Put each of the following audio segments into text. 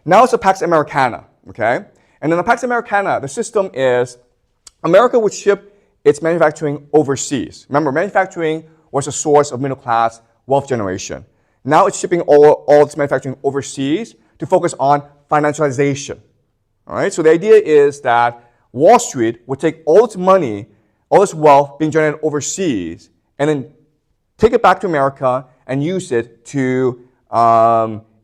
Now it's a Pax Americana, okay? And in the Pax Americana, the system is America would ship its manufacturing overseas. Remember, manufacturing was a source of middle-class wealth generation. Now it's shipping all its manufacturing overseas to focus on financialization. All right, so the idea is that Wall Street would take all its money, all its wealth being generated overseas, and then take it back to America and use it to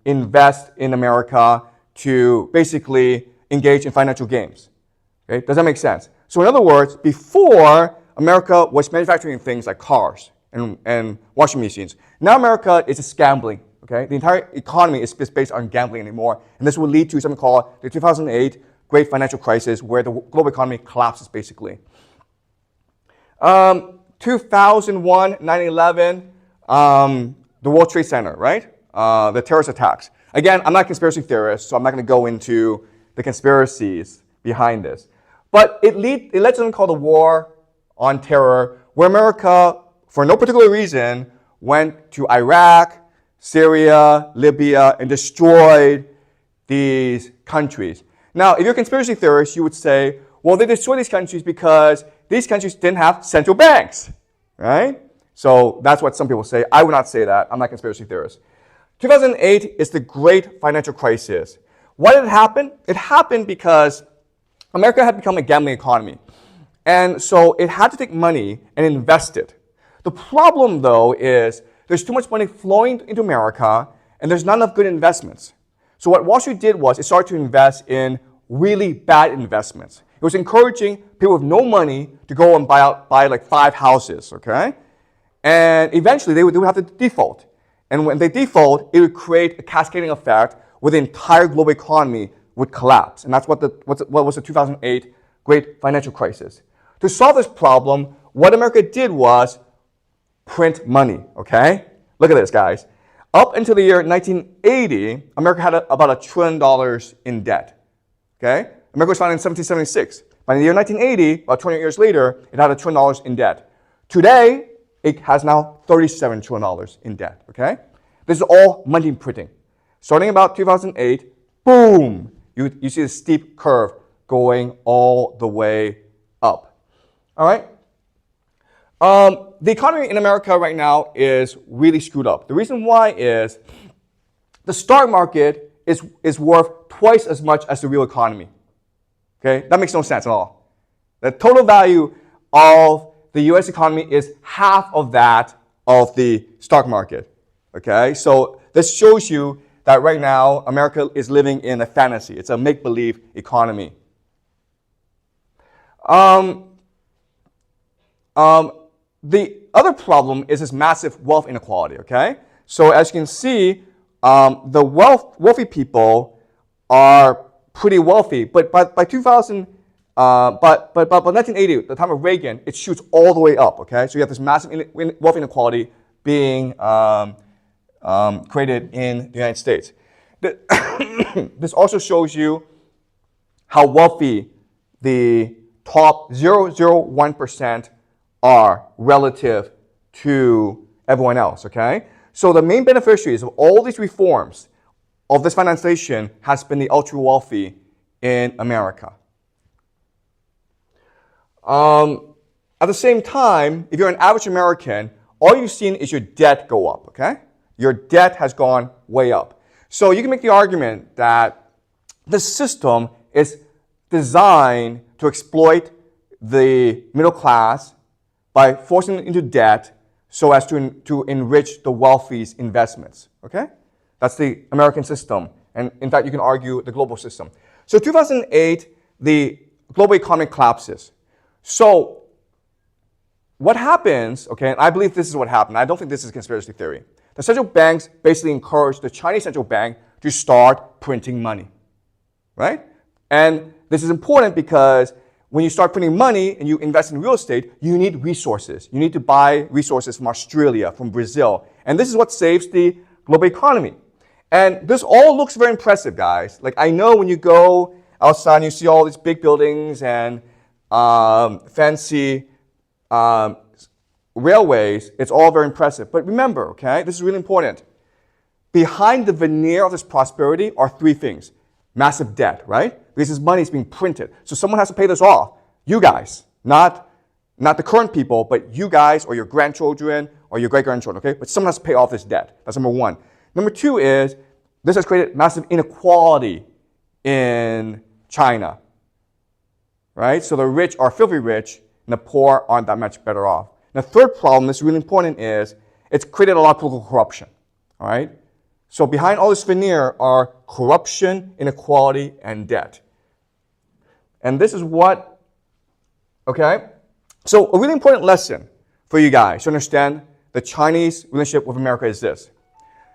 invest in America, to basically engage in financial games. Okay, does that make sense? So in other words, before America was manufacturing things like cars and washing machines. Now America is just gambling. Okay, the entire economy is based on gambling anymore, and this will lead to something called the 2008 Great Financial Crisis, where the global economy collapses basically. 2001, 9/11, the World Trade Center, right? The terrorist attacks. Again, I'm not a conspiracy theorist, so I'm not going to go into the conspiracies behind this. But it led to something called the War on Terror, where America, for no particular reason, went to Iraq, Syria, Libya, and destroyed these countries. Now, if you're a conspiracy theorist, you would say, well, they destroyed these countries because these countries didn't have central banks, right? So that's what some people say. I would not say that. I'm not a conspiracy theorist. 2008 is the great financial crisis. Why did it happen? It happened because America had become a gambling economy. And so it had to take money and invest it. The problem, though, is there's too much money flowing into America, and there's not enough good investments. So what Wall Street did was it started to invest in really bad investments. It was encouraging people with no money to go and buy like 5 houses, okay? And eventually they would have to default. And when they default, it would create a cascading effect where the entire global economy would collapse. And that's what was the 2008 Great Financial Crisis. To solve this problem, what America did was print money, okay? Look at this, guys. Up until the year 1980, America had about $1 trillion in debt, okay? America was founded in 1776. By the year 1980, about 20 years later, it had $1 trillion in debt. Today, it has now $37 trillion in debt, okay? This is all money printing. Starting about 2008, boom, you see the steep curve going all the way up, all right? The economy in America right now is really screwed up. The reason why is the stock market is worth twice as much as the real economy. Okay, that makes no sense at all. The total value of the U.S. economy is half of that of the stock market. Okay, so this shows you that right now America is living in a fantasy. It's a make-believe economy. The other problem is this massive wealth inequality, okay? So as you can see, the wealthy people are pretty wealthy, but by 1980, the time of Reagan, it shoots all the way up, okay? So you have this massive wealth inequality being created in the United States. This also shows you how wealthy the top 0.001% are relative to everyone else, okay? So the main beneficiaries of all these reforms of this financialization has been the ultra-wealthy in America. At the same time, if you're an average American, all you've seen is your debt go up, okay? Your debt has gone way up. So you can make the argument that the system is designed to exploit the middle class by forcing them into debt so as to enrich the wealthy's investments, okay? That's the American system. And in fact, you can argue the global system. So 2008, the global economy collapses. So what happens, okay, and I believe this is what happened. I don't think this is a conspiracy theory. The central banks basically encouraged the Chinese central bank to start printing money, right? And this is important because when you start printing money and you invest in real estate, you need resources. You need to buy resources from Australia, from Brazil. And this is what saves the global economy. And this all looks very impressive, guys. Like, I know when you go outside and you see all these big buildings and fancy railways, it's all very impressive. But remember, okay, this is really important. Behind the veneer of this prosperity are 3 things: massive debt, right? Because this money is being printed. So someone has to pay this off. You guys, not the current people, but you guys or your grandchildren or your great-grandchildren, okay? But someone has to pay off this debt. That's number one. Number two is this has created massive inequality in China, right? So the rich are filthy rich and the poor aren't that much better off. And the third problem that's really important is it's created a lot of political corruption, all right? So behind all this veneer are corruption, inequality, and debt. And this is what, okay? So a really important lesson for you guys to understand the Chinese relationship with America is this.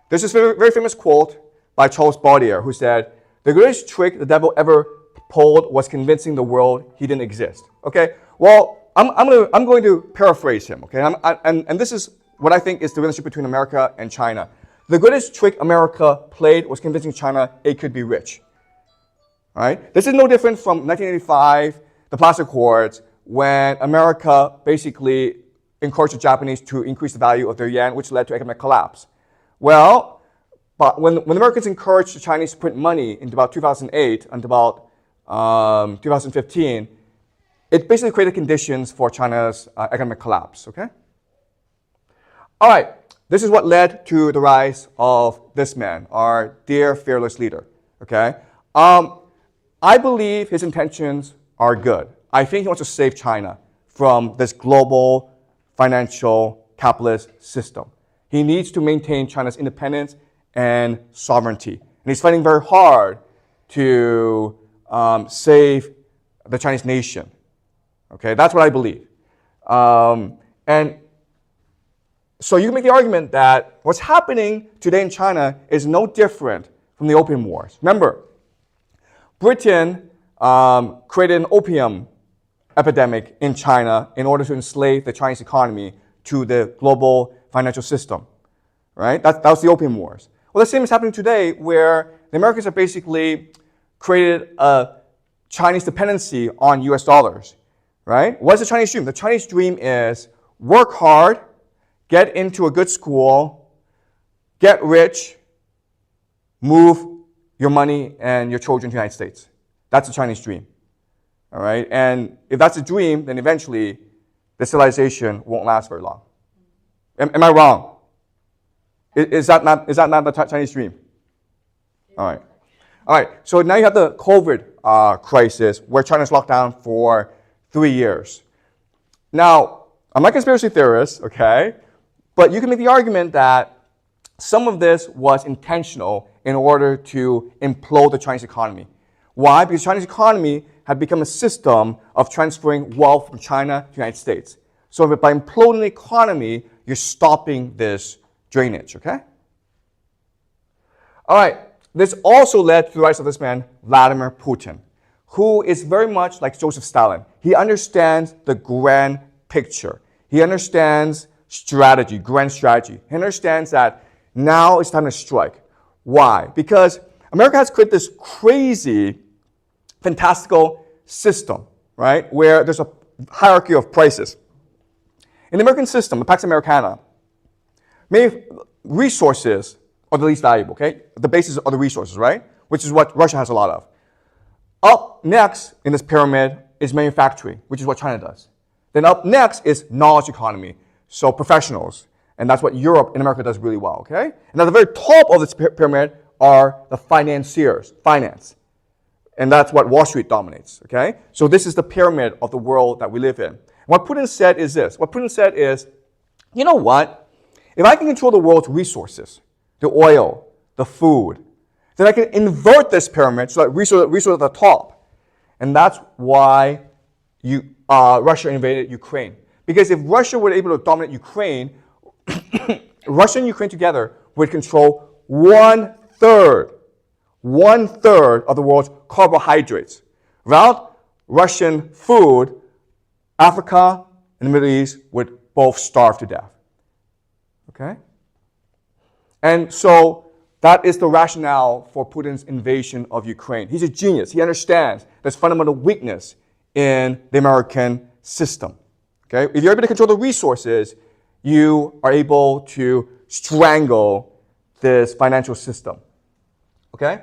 There's this very, very famous quote by Charles Baudelaire who said, "The greatest trick the devil ever pulled was convincing the world he didn't exist." Okay? Well, I'm going to paraphrase him, okay? And this is what I think is the relationship between America and China. The greatest trick America played was convincing China it could be rich. All right? This is no different from 1985, the Plaza Accords, when America basically encouraged the Japanese to increase the value of their yen, which led to economic collapse. Well, but when Americans encouraged the Chinese to print money in about 2008 until about 2015, it basically created conditions for China's economic collapse, okay? All right, this is what led to the rise of this man, our dear fearless leader, okay? I believe his intentions are good. I think he wants to save China from this global financial capitalist system. He needs to maintain China's independence and sovereignty. And he's fighting very hard to save the Chinese nation. Okay, that's what I believe. And so you can make the argument that what's happening today in China is no different from the Opium Wars. Remember, Britain created an opium epidemic in China in order to enslave the Chinese economy to the global financial system, right? That was the Opium Wars. Well, the same is happening today where the Americans have basically created a Chinese dependency on US dollars, right? What's the Chinese dream? The Chinese dream is work hard, get into a good school, get rich, move your money and your children to the United States. That's the Chinese dream, all right? And if that's a dream, then eventually the civilization won't last very long. Am I wrong? Is that not the Chinese dream? All right. All right, so now you have the COVID crisis where China's locked down for 3 years. Now, I'm not a conspiracy theorist, okay? But you can make the argument that some of this was intentional in order to implode the Chinese economy. Why? Because the Chinese economy had become a system of transferring wealth from China to the United States. So by imploding the economy, you're stopping this drainage, okay? All right, this also led to the rise of this man, Vladimir Putin, who is very much like Joseph Stalin. He understands the grand picture. He understands strategy, grand strategy. He understands that now it's time to strike. Why? Because America has created this crazy, fantastical system, right, where there's a hierarchy of prices. In the American system, the Pax Americana, many resources are the least valuable, okay? The basis are the resources, right? Which is what Russia has a lot of. Up next in this pyramid is manufacturing, which is what China does. Then up next is knowledge economy, so professionals. And that's what Europe and America does really well, okay? And at the very top of this pyramid are the financiers, finance. And that's what Wall Street dominates, okay? So this is the pyramid of the world that we live in. What Putin said is this. What Putin said is, you know what? If I can control the world's resources, the oil, the food, then I can invert this pyramid so that resources at the top. And that's why Russia invaded Ukraine. Because if Russia were able to dominate Ukraine, Russia and Ukraine together would control one-third of the world's carbohydrates. Without Russian food, Africa and the Middle East would both starve to death. Okay? And so that is the rationale for Putin's invasion of Ukraine. He's a genius. He understands there's fundamental weakness in the American system. Okay? If you're able to control the resources, you are able to strangle this financial system. Okay?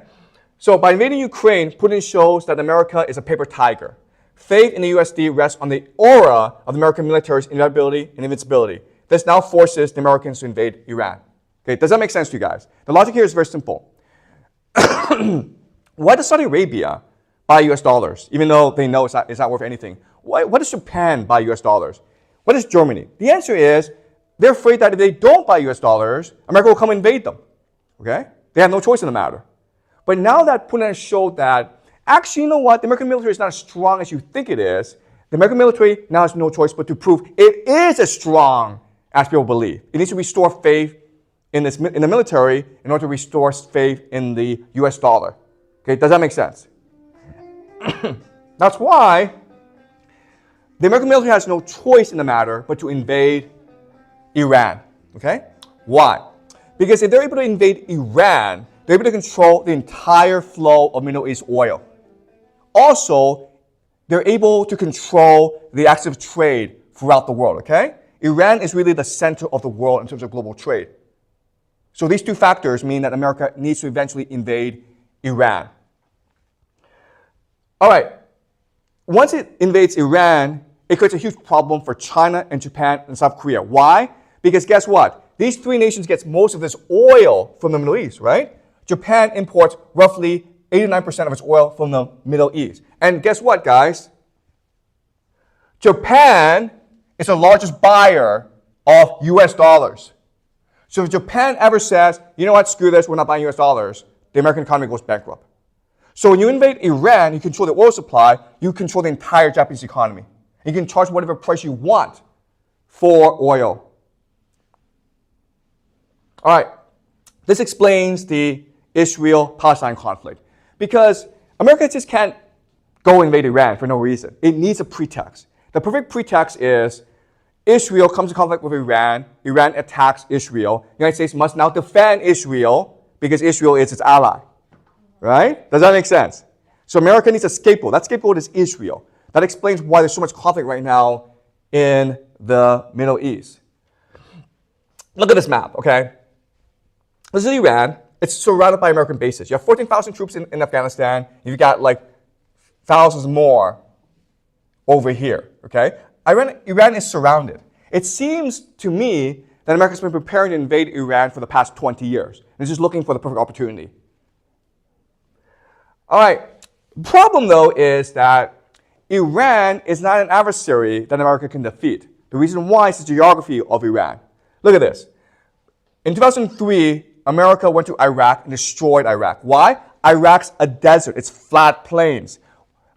So by invading Ukraine, Putin shows that America is a paper tiger. Faith in the USD rests on the aura of the American military's inevitability and invincibility. This now forces the Americans to invade Iran. Okay, does that make sense to you guys? The logic here is very simple. Why does Saudi Arabia buy US dollars, even though they know it's not worth anything? Why does Japan buy US dollars? What is Germany? The answer is they're afraid that if they don't buy US dollars, America will come invade them. Okay? They have no choice in the matter. But now that Putin has showed that, actually, you know what? The American military is not as strong as you think it is. The American military now has no choice but to prove it is as strong as people believe. It needs to restore faith in the military in order to restore faith in the US dollar. Okay, does that make sense? That's why the American military has no choice in the matter but to invade Iran. Okay? Why? Because if they're able to invade Iran, they're able to control the entire flow of Middle East oil. Also, they're able to control the active trade throughout the world, okay? Iran is really the center of the world in terms of global trade. So these two factors mean that America needs to eventually invade Iran. All right. Once it invades Iran, it creates a huge problem for China and Japan and South Korea. Why? Because guess what? These three nations get most of this oil from the Middle East, right? Japan imports roughly 89% of its oil from the Middle East. And guess what, guys? Japan is the largest buyer of US dollars. So if Japan ever says, you know what, screw this, we're not buying US dollars, the American economy goes bankrupt. So when you invade Iran, you control the oil supply, you control the entire Japanese economy. You can charge whatever price you want for oil. All right, this explains the Israel-Palestine conflict. Because America just can't go invade Iran for no reason. It needs a pretext. The perfect pretext is Israel comes in conflict with Iran. Iran attacks Israel. The United States must now defend Israel because Israel is its ally. Right? Does that make sense? So America needs a scapegoat. That scapegoat is Israel. That explains why there's so much conflict right now in the Middle East. Look at this map, okay? This is Iran. It's surrounded by American bases. You have 14,000 troops in Afghanistan. You've got like thousands more over here, okay? Iran is surrounded. It seems to me that America's been preparing to invade Iran for the past 20 years. And it's just looking for the perfect opportunity. All right. The problem, though, is that Iran is not an adversary that America can defeat. The reason why is the geography of Iran. Look at this. In 2003, America went to Iraq and destroyed Iraq. Why? Iraq's a desert. It's flat plains.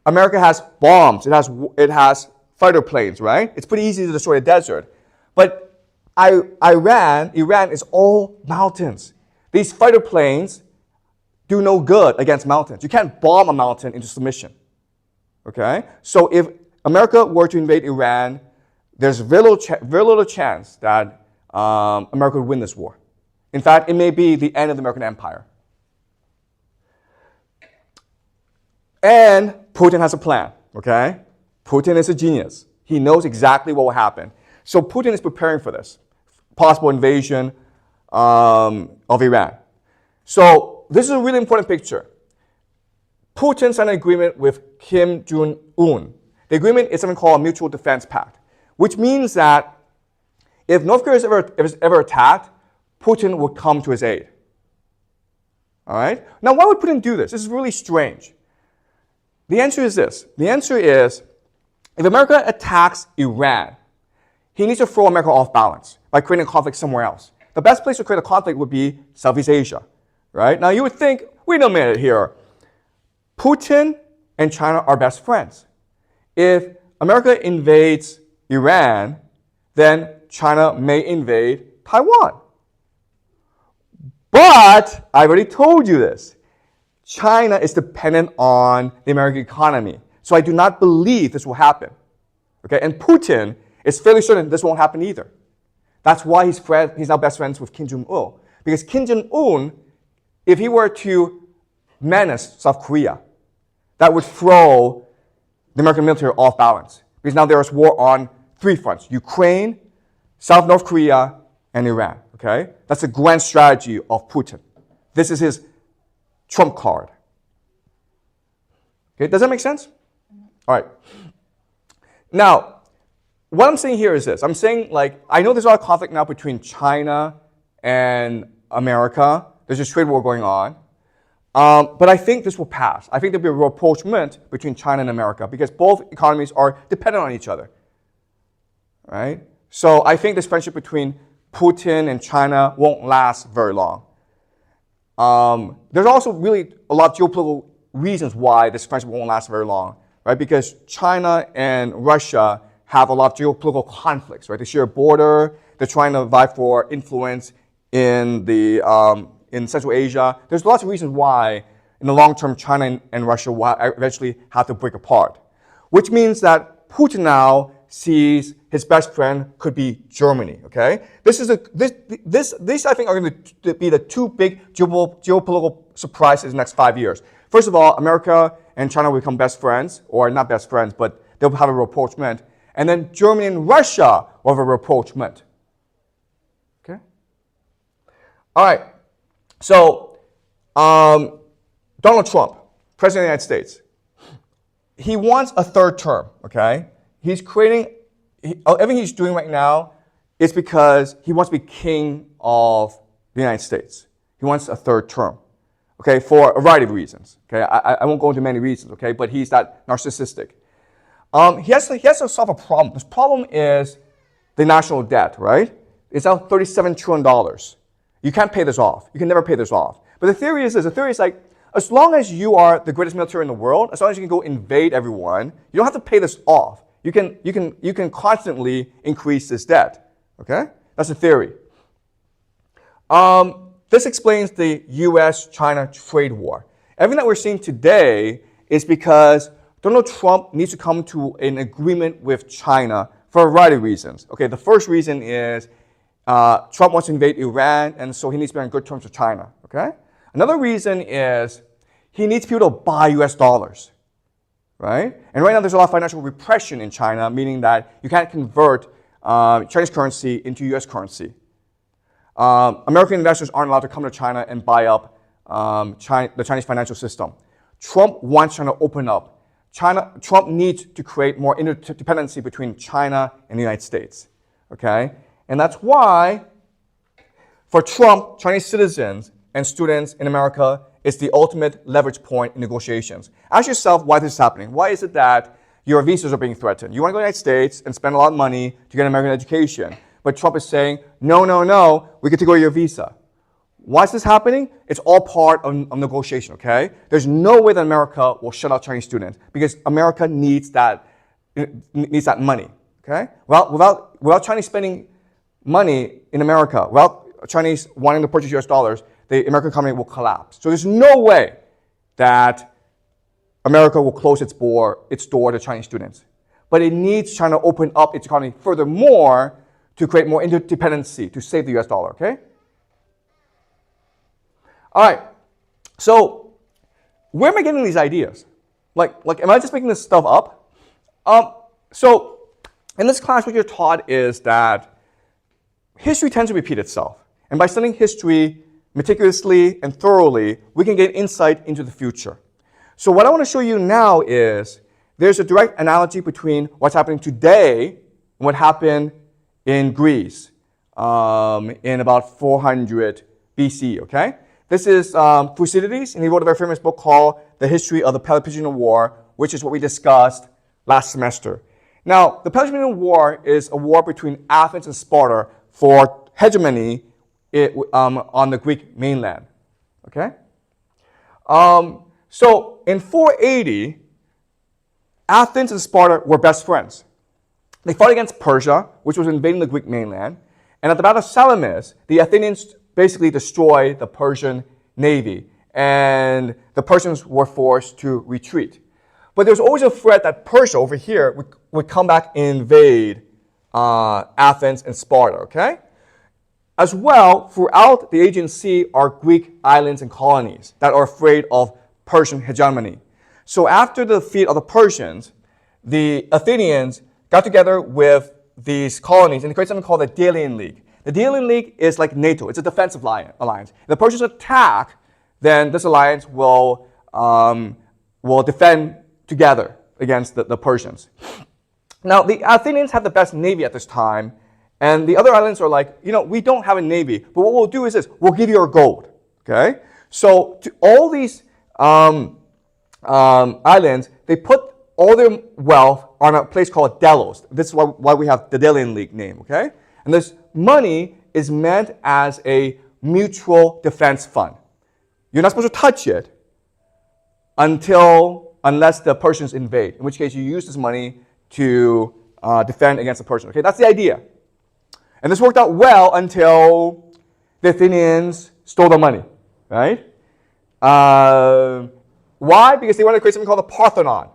America has bombs. It has fighter planes, right? It's pretty easy to destroy a desert. But Iran is all mountains. These fighter planes do no good against mountains. You can't bomb a mountain into submission. Okay? So if America were to invade Iran, there's very little chance that America would win this war. In fact, it may be the end of the American empire. And Putin has a plan, okay? Putin is a genius. He knows exactly what will happen. So Putin is preparing for this possible invasion of Iran. So this is a really important picture. Putin signed an agreement with Kim Jong-un. The agreement is something called a Mutual Defense Pact, which means that if North Korea is ever attacked, Putin would come to his aid. All right? Now, why would Putin do this? This is really strange. The answer is this. The answer is, if America attacks Iran, he needs to throw America off balance by creating a conflict somewhere else. The best place to create a conflict would be Southeast Asia, right? Now, you would think, wait a minute here. Putin and China are best friends. If America invades Iran, then China may invade Taiwan. But I've already told you this. China is dependent on the American economy. So I do not believe this will happen. Okay? And Putin is fairly certain this won't happen either. That's why he's now best friends with Kim Jong-un. Because Kim Jong-un, if he were to menace South Korea, that would throw the American military off balance. Because now there is war on three fronts: Ukraine, South North Korea, and Iran. Okay? That's the grand strategy of Putin. This is his trump card. Okay, does that make sense? All right. Now, what I'm saying here is this. I'm saying, like, I know there's a lot of conflict now between China and America. There's a trade war going on. But I think this will pass. I think there'll be a rapprochement between China and America because both economies are dependent on each other. Right? So I think this friendship between Putin and China won't last very long. There's also really a lot of geopolitical reasons why this friendship won't last very long, right? Because China and Russia have a lot of geopolitical conflicts, right? They share a border. They're trying to vie for influence in Central Asia. There's lots of reasons why, in the long term, China and Russia will eventually have to break apart, which means that Putin now sees his best friend could be Germany. Okay, these I think are going to be the two big geopolitical surprises in the next 5 years. First of all, America and China will become best friends, or not best friends, but they'll have a rapprochement. And then Germany and Russia will have a rapprochement. Okay? All right. So, Donald Trump, President of the United States, he wants a third term, okay? He's creating, everything he's doing right now is because he wants to be king of the United States. He wants a third term, okay, for a variety of reasons, okay? I won't go into many reasons, okay, but he's that narcissistic. He has to solve a problem. This problem is the national debt, right? It's now $37 trillion. You can't pay this off. You can never pay this off. But the theory is this. The theory is like, as long as you are the greatest military in the world, as long as you can go invade everyone, you don't have to pay this off. You can constantly increase this debt. Okay? That's the theory. This explains the U.S.-China trade war. Everything that we're seeing today is because Donald Trump needs to come to an agreement with China for a variety of reasons. Okay, the first reason is Trump wants to invade Iran, and so he needs to be on good terms with China. Okay? Another reason is he needs people to buy U.S. dollars, right? And right now there's a lot of financial repression in China, meaning that you can't convert Chinese currency into U.S. currency. American investors aren't allowed to come to China and buy up the Chinese financial system. Trump wants China to open up. Trump needs to create more interdependency between China and the United States. Okay? And that's why, for Trump, Chinese citizens and students in America is the ultimate leverage point in negotiations. Ask yourself why this is happening. Why is it that your visas are being threatened? You want to go to the United States and spend a lot of money to get an American education. But Trump is saying, no, no, no, we get to go to your visa. Why is this happening? It's all part of negotiation, okay? There's no way that America will shut out Chinese students because America needs that money, okay? Well, without Chinese spending money in America, without Chinese wanting to purchase US dollars, the American economy will collapse. So there's no way that America will close its door to Chinese students. But it needs China to open up its economy furthermore to create more interdependency to save the US dollar, okay? All right, so where am I getting these ideas? Like, am I just making this stuff up? So in this class, what you're taught is that history tends to repeat itself. And by studying history meticulously and thoroughly, we can get insight into the future. So what I want to show you now is there's a direct analogy between what's happening today and what happened in Greece in about 400 BC, okay? This is Thucydides, and he wrote a very famous book called The History of the Peloponnesian War, which is what we discussed last semester. Now, the Peloponnesian War is a war between Athens and Sparta for hegemony on the Greek mainland. Okay? So in 480, Athens and Sparta were best friends. They fought against Persia, which was invading the Greek mainland. And at the Battle of Salamis, the Athenians basically destroyed the Persian navy. And the Persians were forced to retreat. But there was always a threat that Persia over here would come back and invade Athens and Sparta, okay? As well, throughout the Aegean Sea are Greek islands and colonies that are afraid of Persian hegemony. So after the defeat of the Persians, the Athenians got together with these colonies and they created something called the Delian League. The Delian League is like NATO. It's a defensive alliance. If the Persians attack, then this alliance will defend together against the Persians. Now, the Athenians had the best navy at this time, and the other islands are like, we don't have a navy, but what we'll do is this, we'll give you our gold, okay? So to all these islands, they put all their wealth on a place called Delos. This is why we have the Delian League name, okay? And this money is meant as a mutual defense fund. You're not supposed to touch it unless the Persians invade, in which case you use this money to defend against the Persians. Okay, that's the idea. And this worked out well until the Athenians stole the money, right? Why? Because they wanted to create something called the Parthenon,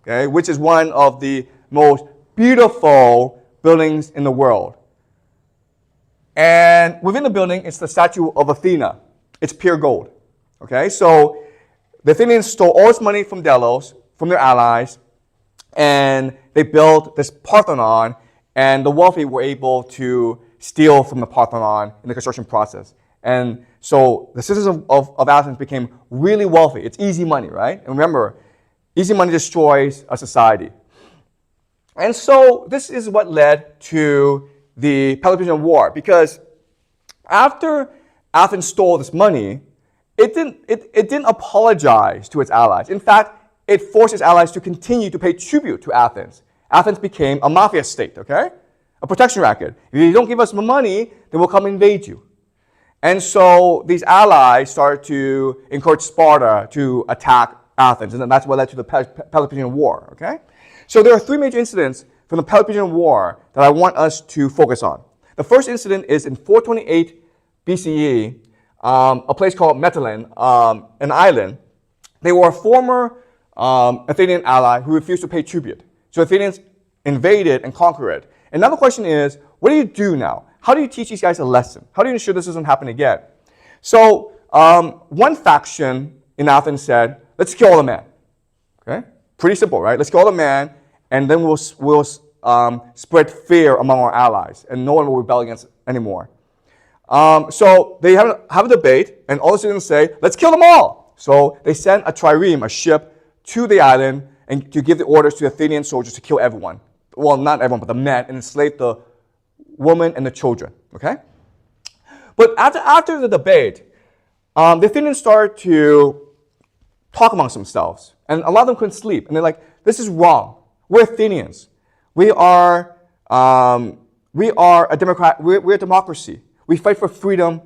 okay, which is one of the most beautiful buildings in the world. And within the building, it's the statue of Athena. It's pure gold. Okay, so the Athenians stole all this money from Delos, from their allies, and they built this Parthenon, and the wealthy were able to steal from the Parthenon in the construction process. And so the citizens of Athens became really wealthy. It's easy money, right? And remember, easy money destroys a society. And so this is what led to the Peloponnesian War, because after Athens stole this money, it didn't apologize to its allies. In fact, it forced its allies to continue to pay tribute to Athens. Athens became a mafia state, okay? A protection racket. If you don't give us money, then we'll come invade you. And so these allies started to encourage Sparta to attack Athens, and that's what led to the Peloponnesian War, okay? So there are three major incidents from the Peloponnesian War that I want us to focus on. The first incident is in 428 BCE, a place called Mytilene, an island. They were a former Athenian ally who refused to pay tribute. So Athenians invaded and conquered it. And now the question is, what do you do now? How do you teach these guys a lesson? How do you ensure this doesn't happen again? So one faction in Athens said, let's kill all the men. Okay? Pretty simple, right? Let's kill all the men, and then we'll spread fear among our allies, and no one will rebel against it anymore. So they have a debate, and all the citizens say, let's kill them all. So they send a trireme, a ship, to the island and to give the orders to the Athenian soldiers to kill everyone. Well, not everyone, but the men, and enslave the women and the children. Okay? But after the debate, the Athenians started to talk amongst themselves, and a lot of them couldn't sleep. And they're like, this is wrong. We're Athenians. We are a democrat. We're a democracy. We fight for freedom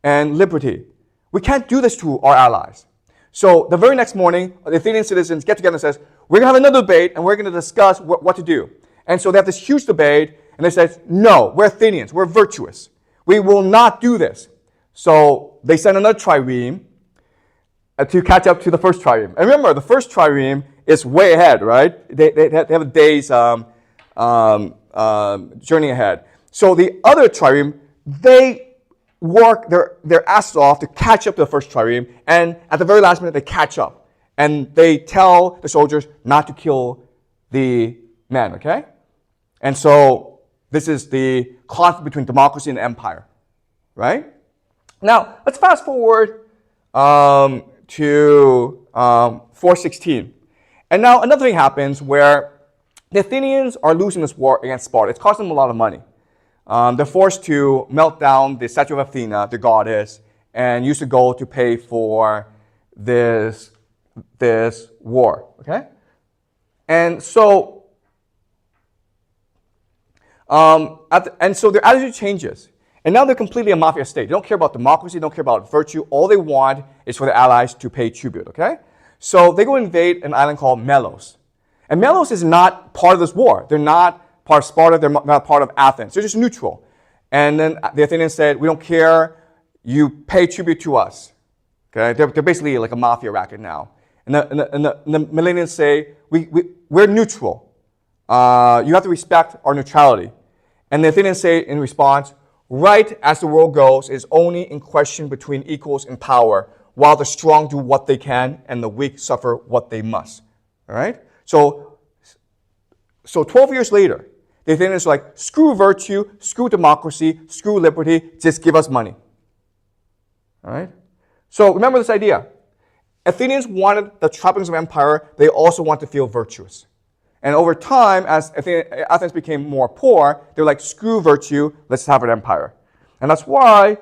and liberty. We can't do this to our allies. So the very next morning, the Athenian citizens get together and says, we're going to have another debate, and we're going to discuss what to do. And so they have this huge debate, and they say, no, we're Athenians. We're virtuous. We will not do this. So they send another trireme to catch up to the first trireme. And remember, the first trireme is way ahead, right? They have a day's journey ahead. So the other trireme, they work their asses off to catch up to the first trireme, and at the very last minute, they catch up. And they tell the soldiers not to kill the men, okay? And so this is the conflict between democracy and empire, right? Now, let's fast forward to 416. And now another thing happens where the Athenians are losing this war against Sparta. It's costing them a lot of money. They're forced to melt down the statue of Athena, the goddess, and use the gold to pay for this war, okay? And so, so their attitude changes. And now they're completely a mafia state. They don't care about democracy, they don't care about virtue. All they want is for their allies to pay tribute, okay? So they go invade an island called Melos. And Melos is not part of this war. They're not part of Sparta, they're not part of Athens. They're just neutral. And then the Athenians said, we don't care, you pay tribute to us. Okay? They're basically like a mafia racket now. And the Melians say, we're neutral. You have to respect our neutrality. And the Athenians say in response, right as the world goes is only in question between equals in power, while the strong do what they can and the weak suffer what they must. All right? So 12 years later, the Athenians are like, screw virtue, screw democracy, screw liberty, just give us money. All right? So remember this idea. Athenians wanted the trappings of empire. They also want to feel virtuous. And over time, as Athens became more poor, they were like, screw virtue, let's have an empire. And that's why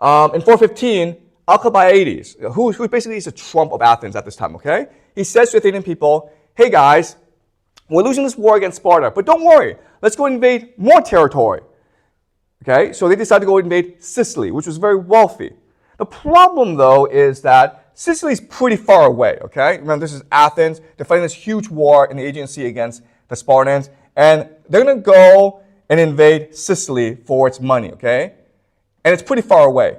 in 415, Alcibiades, who basically is the Trump of Athens at this time, okay? He says to Athenian people, hey guys, we're losing this war against Sparta, but don't worry, let's go invade more territory. Okay, so they decided to go invade Sicily, which was very wealthy. The problem, though, is that Sicily is pretty far away, okay? Remember, this is Athens. They're fighting this huge war in the Aegean Sea against the Spartans, and they're going to go and invade Sicily for its money, okay? And it's pretty far away.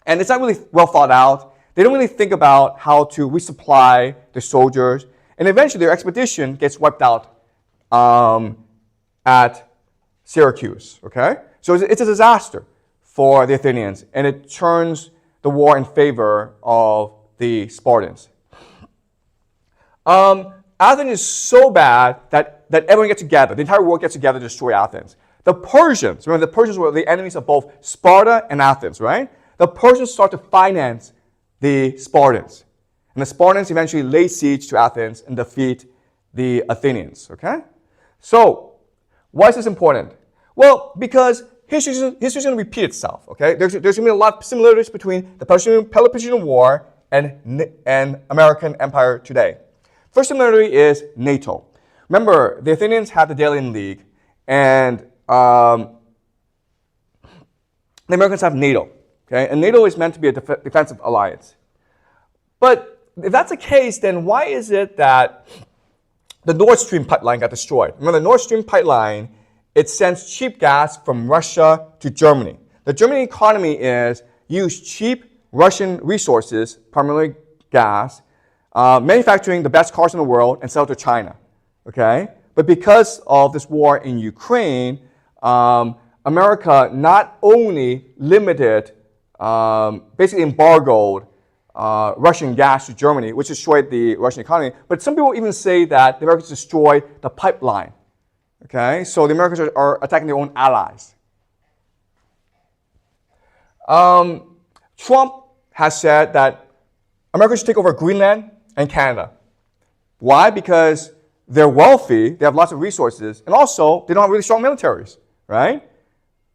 And it's not really well thought out. They don't really think about how to resupply the soldiers. And eventually, their expedition gets wiped out at Syracuse, okay? So it's a disaster for the Athenians, and it turns the war in favor of the Spartans. Athens is so bad that everyone gets together. The entire world gets together to destroy Athens. The Persians, remember the Persians were the enemies of both Sparta and Athens, right? The Persians start to finance the Spartans. And the Spartans eventually lay siege to Athens and defeat the Athenians, okay? So, why is this important? Well, because history is going to repeat itself, okay? There's going to be a lot of similarities between the Peloponnesian War and American Empire today. First similarity is NATO. Remember, the Athenians had the Delian League, and the Americans have NATO, okay? And NATO is meant to be a defensive alliance. But if that's the case, then why is it that the Nord Stream pipeline got destroyed? Remember, the Nord Stream pipeline, it sends cheap gas from Russia to Germany. The German economy is use cheap Russian resources, primarily gas, manufacturing the best cars in the world and sell to China, okay? But because of this war in Ukraine, America not only limited, basically embargoed Russian gas to Germany, which destroyed the Russian economy, but some people even say that the Americans destroyed the pipeline. Okay, so the Americans are attacking their own allies. Trump has said that America should take over Greenland and Canada. Why? Because they're wealthy, they have lots of resources, and also they don't have really strong militaries, right?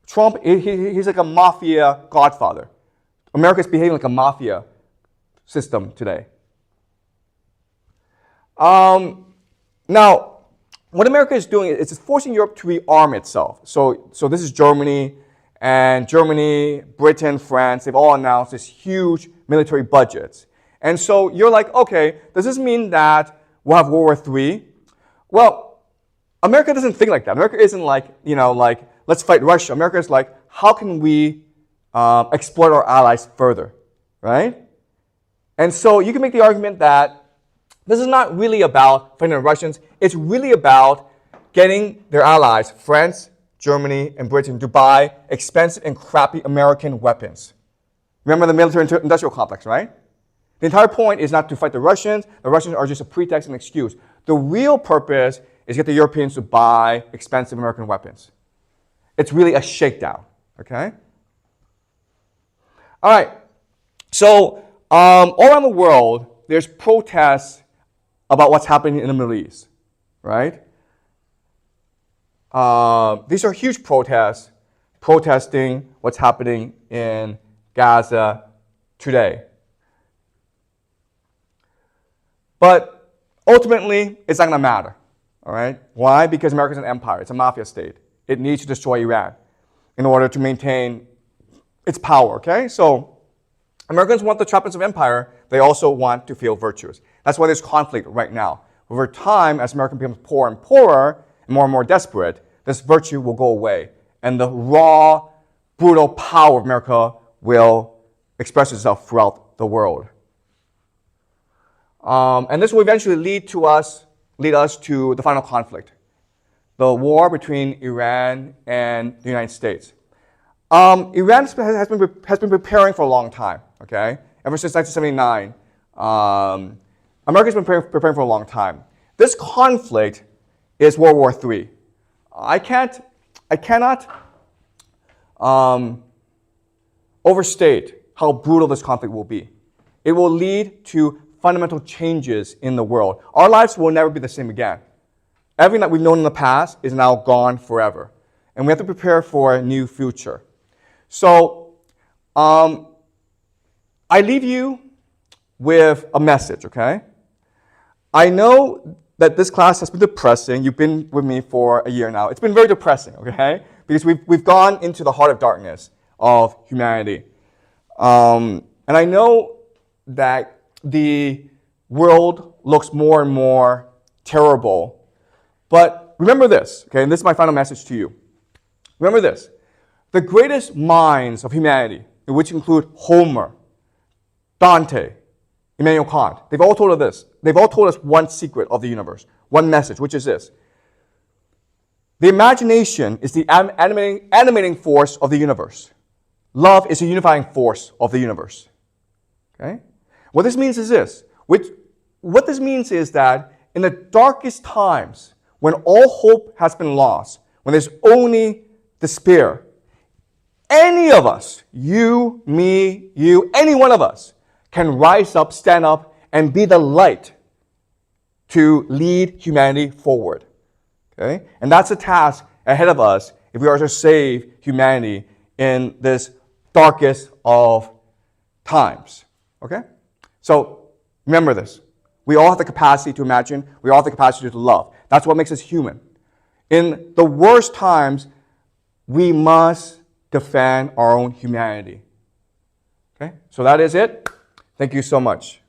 Trump, he's like a mafia godfather. America is behaving like a mafia system today. Now, what America is doing is it's forcing Europe to rearm itself. So this is Germany, and Germany, Britain, France, they've all announced this huge military budgets. And so you're like, okay, does this mean that we'll have World War III? Well, America doesn't think like that. America isn't like, let's fight Russia. America is like, how can we exploit our allies further, right? And so you can make the argument that this is not really about fighting the Russians. It's really about getting their allies, France, Germany, and Britain, to buy expensive and crappy American weapons. Remember the military-industrial complex, right? The entire point is not to fight the Russians. The Russians are just a pretext and excuse. The real purpose is to get the Europeans to buy expensive American weapons. It's really a shakedown, okay? All right, so all around the world, there's protests about what's happening in the Middle East, right? These are huge protests protesting what's happening in Gaza today. But ultimately, it's not going to matter, all right? Why? Because America is an empire. It's a mafia state. It needs to destroy Iran in order to maintain its power, okay? So Americans want the trappings of empire. They also want to feel virtuous. That's why there's conflict right now. Over time, as America becomes poorer and poorer and more desperate, this virtue will go away. And the raw, brutal power of America will express itself throughout the world. And this will eventually lead us to the final conflict, the war between Iran and the United States. Iran has been preparing for a long time, okay? Ever since 1979, America's been preparing for a long time. This conflict is World War III. I cannot overstate how brutal this conflict will be. It will lead to fundamental changes in the world. Our lives will never be the same again. Everything that we've known in the past is now gone forever. And we have to prepare for a new future. So, I leave you with a message, okay? I know that this class has been depressing. You've been with me for a year now. It's been very depressing, okay? Because we've gone into the heart of darkness of humanity. And I know that the world looks more and more terrible. But remember this, okay? And this is my final message to you. Remember this. The greatest minds of humanity, which include Homer, Dante, Immanuel Kant, they've all told us this. They've all told us one secret of the universe, one message, which is this. The imagination is the animating force of the universe. Love is a unifying force of the universe. Okay? What this means is this. What this means is that in the darkest times, when all hope has been lost, when there's only despair, any of us, you, me, you, any one of us, can rise up, stand up, and be the light to lead humanity forward. Okay? And that's a task ahead of us if we are to save humanity in this darkest of times. Okay? So remember this. We all have the capacity to imagine. We all have the capacity to love. That's what makes us human. In the worst times, we must defend our own humanity. Okay? So that is it. Thank you so much.